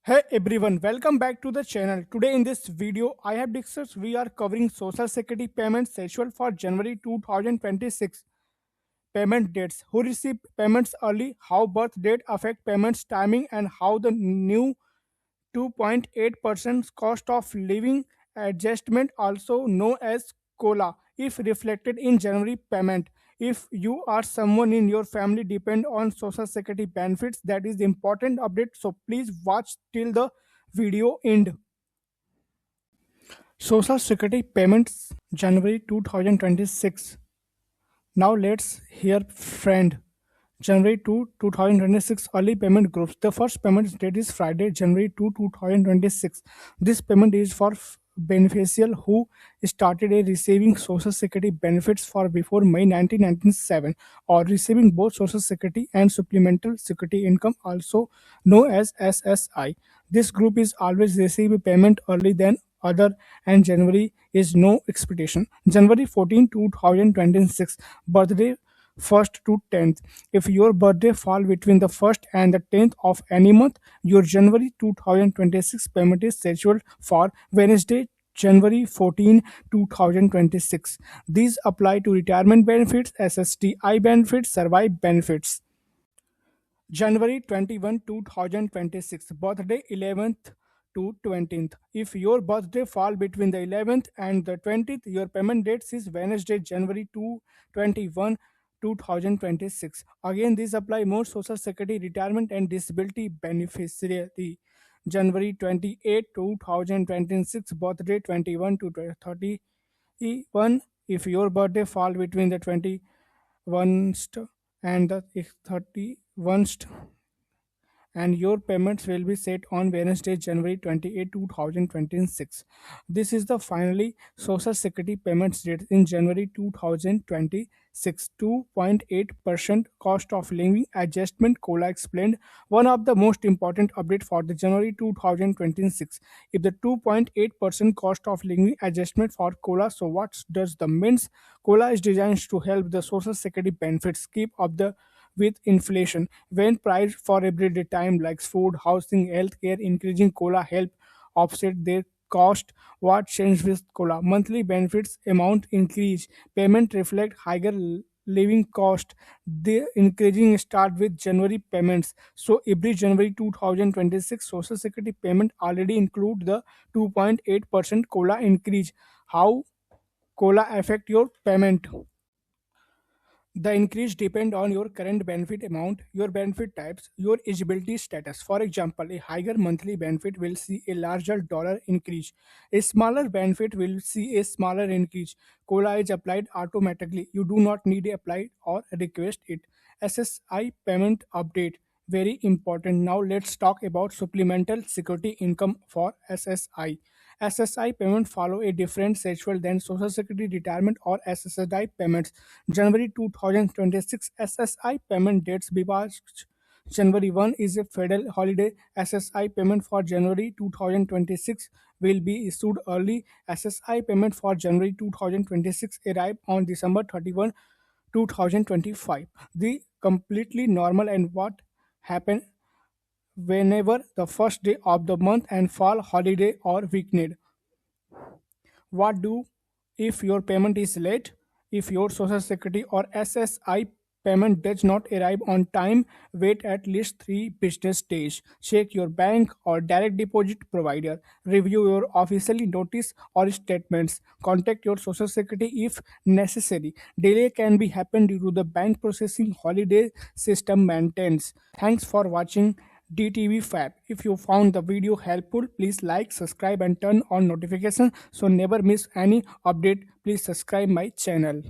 Hey everyone, welcome back to the channel. Today in this video, I have discussed we are covering Social Security payments scheduled for January 2026. Payment dates, who receive payments early, how birth date affect payments timing, and how the new 2.8% cost of living adjustment, also known as COLA, if reflected in January payment. If you or someone in your family depend on social security benefits, that is important update, so please watch till the video end. Social security payments January 2026. Now let's hear friend. January 2, 2026 early payment groups. The first payment date is Friday, January 2, 2026. This payment is for beneficial who started receiving Social Security benefits for before May 1997 or receiving both Social Security and Supplemental Security Income, also known as SSI. This group is always receive payment early than other, and January is no expectation. January 14, 2026 birthday 1st to 10th. If your birthday fall between the 1st and the 10th of any month, your January 2026 payment is scheduled for Wednesday, January 14, 2026. These apply to retirement benefits, SSTI benefits, survive benefits. January 21, 2026. Birthday 11th to 20th. If your birthday fall between the 11th and the 20th, your payment date is Wednesday, January 21, 2026. Again, these apply more Social Security, retirement, and disability beneficiary. January 28, 2026. Birthday 21 to 31. If your birthday fall between the 21st and the 31st, and your payments will be set on Wednesday, January 28, 2026. This is the finally Social Security payments date in January 2026. 2.8% cost of living adjustment COLA explained. One of the most important update for the January 2026. If the 2.8% cost of living adjustment for COLA, so what does the means? COLA is designed to help the Social Security benefits keep up the with inflation. When price for everyday time like food, housing, healthcare increasing, COLA help offset their cost. What changed with COLA? Monthly benefits amount increase. Payment reflect higher living cost. The increasing start with January payments. So every January 2026 Social Security payment already include the 2.8% COLA increase. How COLA affect your payment? The increase depend on your current benefit amount, your benefit types, your eligibility status. For example, a higher monthly benefit will see a larger dollar increase. A smaller benefit will see a smaller increase. COLA is applied automatically. You do not need to apply or request it. SSI payment update. Very important. Now let's talk about supplemental security income for SSI. SSI payment follow a different schedule than Social Security retirement or SSI payments. January 2026 SSI payment dates because January 1 is a federal holiday. SSI payment for January 2026 will be issued early. SSI payment for January 2026 arrive on December 31, 2025. The completely normal and what happen whenever the first day of the month and fall holiday or weekend. What do if your payment is late? If your Social Security or SSI payment does not arrive on time, wait at least 3 business days. Check your bank or direct deposit provider. Review your officially notice or statements. Contact your Social Security if necessary. Delay can be happen due to the bank processing holiday system maintenance. Thanks for watching DTV Fab. If you found the video helpful, please like, subscribe and turn on notifications so never miss any update. Please subscribe my channel.